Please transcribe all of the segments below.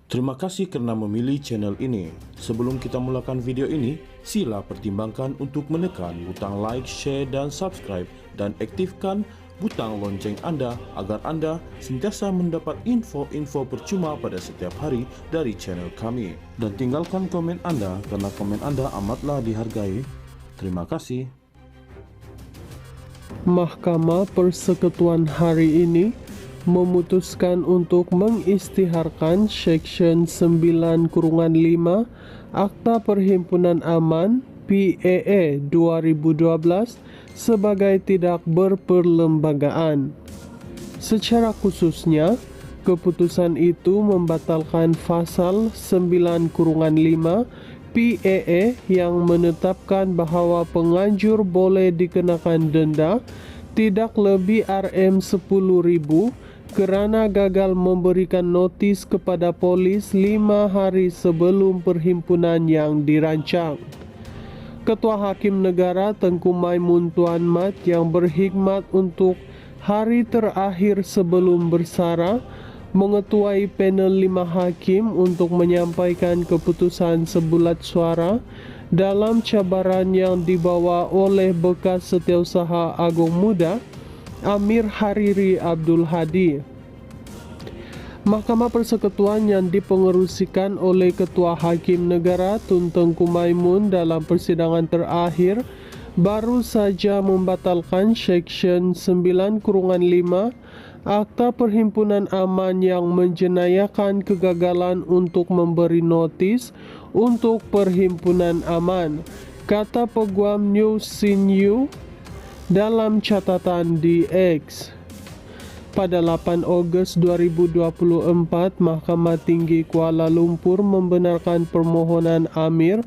Terima kasih karena memilih channel ini. Sebelum kita mulakan video ini, sila pertimbangkan untuk menekan butang like, share, dan subscribe, dan aktifkan butang lonceng Anda agar Anda sentiasa mendapat info-info percuma pada setiap hari dari channel kami. Dan tinggalkan komen Anda karena komen Anda amatlah dihargai. Terima kasih. Mahkamah Persekutuan hari ini memutuskan untuk mengisytiharkan Section 9-5 Akta Perhimpunan Aman PAA 2012 sebagai tidak berperlembagaan. Secara khususnya, keputusan itu membatalkan pasal 9-5 PAA yang menetapkan bahawa penganjur boleh dikenakan denda tidak lebih Rm10.000 kerana gagal memberikan notis kepada polis 5 hari sebelum perhimpunan yang dirancang. Ketua Hakim Negara Tengku Maimun Tuan Mat yang berkhidmat untuk hari terakhir sebelum bersara mengetuai panel 5 hakim untuk menyampaikan keputusan sebulat suara dalam cabaran yang dibawa oleh bekas Setiausaha Agong Muda Amir Hariri Abdul Hadi. Mahkamah Persekutuan yang dipengerusikan oleh Ketua Hakim Negara Tun Tengku Maimun dalam persidangan terakhir baru saja membatalkan Section 9-5 Akta Perhimpunan Aman yang menjenayakan kegagalan untuk memberi notis untuk Perhimpunan Aman, kata Peguam New Sinyu dalam catatan di X. Pada 8 Ogos 2024, Mahkamah Tinggi Kuala Lumpur membenarkan permohonan Amir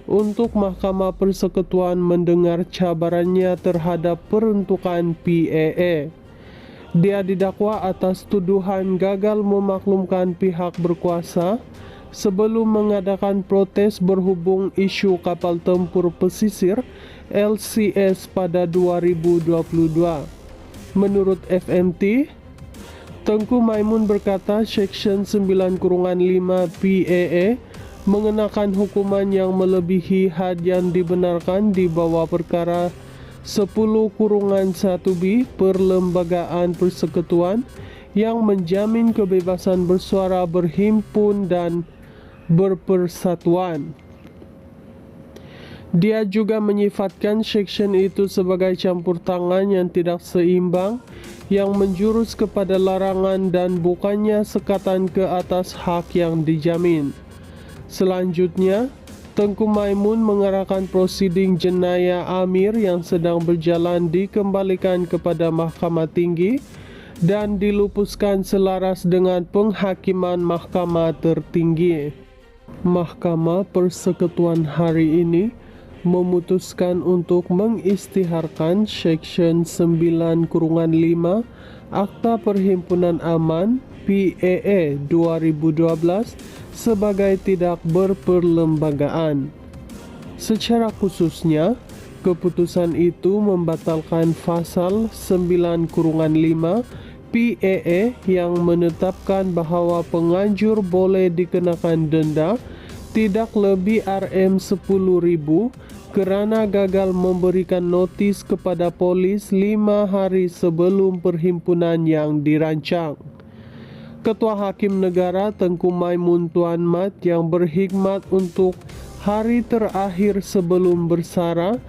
untuk Mahkamah Persekutuan mendengar cabarannya terhadap peruntukan PAA. Dia didakwa atas tuduhan gagal memaklumkan pihak berkuasa sebelum mengadakan protes berhubung isu kapal tempur pesisir LCS pada 2022. Menurut FMT, Tengku Maimun berkata Section 9-5 PAA mengenakan hukuman yang melebihi had yang dibenarkan di bawah perkara 10-1B Perlembagaan Persekutuan yang menjamin kebebasan bersuara, berhimpun dan berpersatuan. Dia juga menyifatkan section itu sebagai campur tangan yang tidak seimbang yang menjurus kepada larangan dan bukannya sekatan ke atas hak yang dijamin. Selanjutnya, Tengku Maimun mengarahkan prosiding jenayah Amir yang sedang berjalan dikembalikan kepada Mahkamah Tinggi dan dilupuskan selaras dengan penghakiman Mahkamah Tertinggi. Mahkamah Persekutuan hari ini memutuskan untuk mengisytiharkan Section 9-5 Akta Perhimpunan Aman PAA 2012 sebagai tidak berperlembagaan. Secara khususnya, keputusan itu membatalkan pasal 9-5 PAA yang menetapkan bahawa penganjur boleh dikenakan denda tidak lebih Rm10.000 kerana gagal memberikan notis kepada polis 5 hari sebelum perhimpunan yang dirancang. Ketua Hakim Negara Tengku Maimun Tuan Mat yang berkhidmat untuk hari terakhir sebelum bersara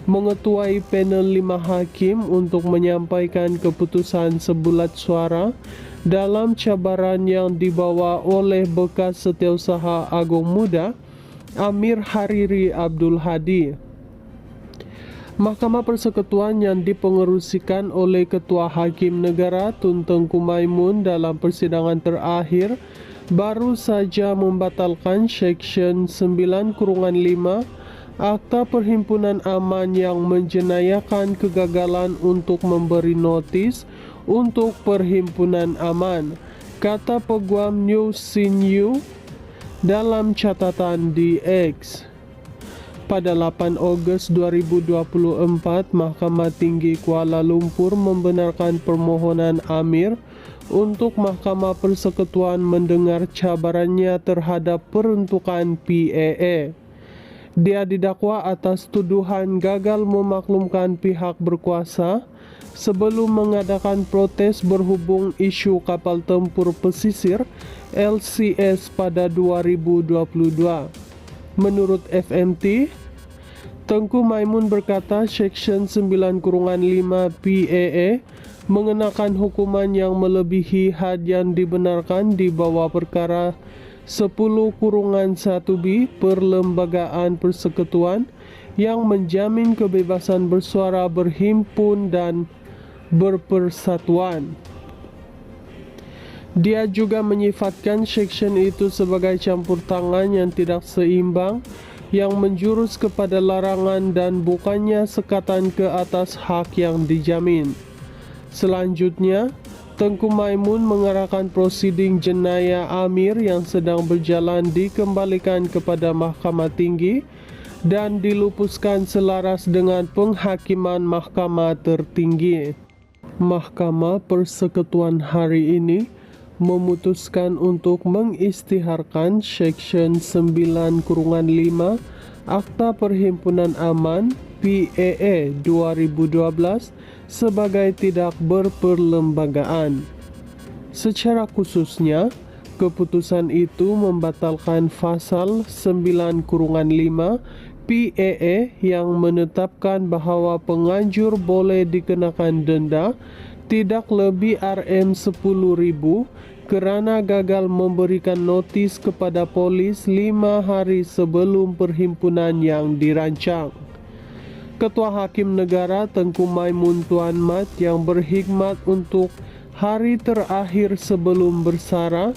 mengetuai panel 5 hakim untuk menyampaikan keputusan sebulat suara dalam cabaran yang dibawa oleh bekas Setiausaha Agong Muda Amir Hariri Abdul Hadi. Mahkamah Persekutuan yang dipengerusikan oleh Ketua Hakim Negara Tun Tengku Maimun dalam persidangan terakhir baru saja membatalkan Section 9-5 Akta Perhimpunan Aman yang menjenayakan kegagalan untuk memberi notis untuk Perhimpunan Aman, kata Peguam New Sinyu dalam catatan di X. Pada 8 Ogos 2024, Mahkamah Tinggi Kuala Lumpur membenarkan permohonan Amir untuk Mahkamah Persekutuan mendengar cabarannya terhadap peruntukan PAA. Dia didakwa atas tuduhan gagal memaklumkan pihak berkuasa sebelum mengadakan protes berhubung isu kapal tempur pesisir LCS pada 2022. Menurut FMT, Tengku Maimun berkata Seksyen 9-5 PAA mengenakan hukuman yang melebihi had yang dibenarkan di bawah perkara 10-1B Perlembagaan Persekutuan yang menjamin kebebasan bersuara, berhimpun, dan berpersatuan. Dia juga menyifatkan seksyen itu sebagai campur tangan yang tidak seimbang yang menjurus kepada larangan dan bukannya sekatan ke atas hak yang dijamin. Selanjutnya, Tengku Maimun mengarahkan prosiding jenayah Amir yang sedang berjalan dikembalikan kepada Mahkamah Tinggi dan dilupuskan selaras dengan penghakiman Mahkamah Tertinggi. Mahkamah Persekutuan hari ini memutuskan untuk mengisytiharkan Seksyen 9-5 Akta Perhimpunan Aman PAA 2012 sebagai tidak berperlembagaan. Secara khususnya, keputusan itu membatalkan pasal 9-5 PAA yang menetapkan bahawa penganjur boleh dikenakan denda tidak lebih Rm10.000 kerana gagal memberikan notis kepada polis 5 hari sebelum perhimpunan yang dirancang. Ketua Hakim Negara Tengku Maimun Tuan Mat yang berkhidmat untuk hari terakhir sebelum bersara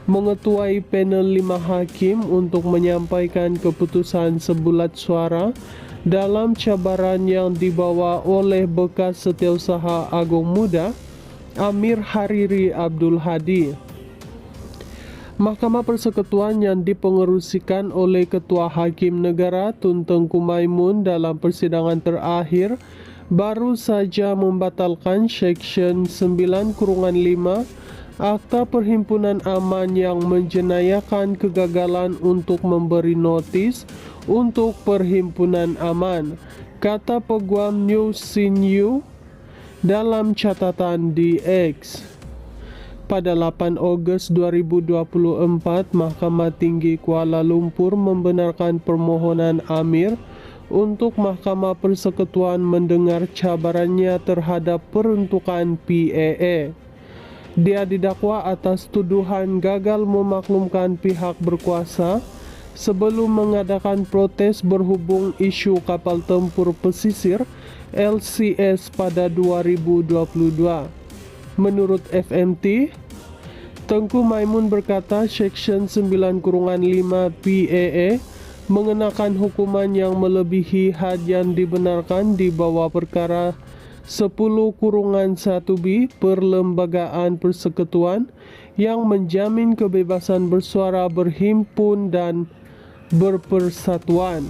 mengetuai panel 5 hakim untuk menyampaikan keputusan sebulat suara dalam cabaran yang dibawa oleh bekas Setiausaha Agung Muda Amir Hariri Abdul Hadi. Mahkamah Persekutuan yang dipengerusikan oleh Ketua Hakim Negara Tun Tengku Maimun dalam persidangan terakhir baru saja membatalkan Seksyen 9-5 Akta Perhimpunan Aman yang menjenayahkan kegagalan untuk memberi notis untuk Perhimpunan Aman, kata Peguam New Sin Yu dalam catatan di X. Pada 8 Ogos 2024, Mahkamah Tinggi Kuala Lumpur membenarkan permohonan Amir untuk Mahkamah Persekutuan mendengar cabarannya terhadap peruntukan PAA. Dia didakwa atas tuduhan gagal memaklumkan pihak berkuasa sebelum mengadakan protes berhubung isu kapal tempur pesisir LCS pada 2022. Menurut FMT, Tengku Maimun berkata Seksyen 9-5 PAA mengenakan hukuman yang melebihi had yang dibenarkan di bawah perkara 10-1B Perlembagaan Persekutuan yang menjamin kebebasan bersuara, berhimpun, dan berpersatuan.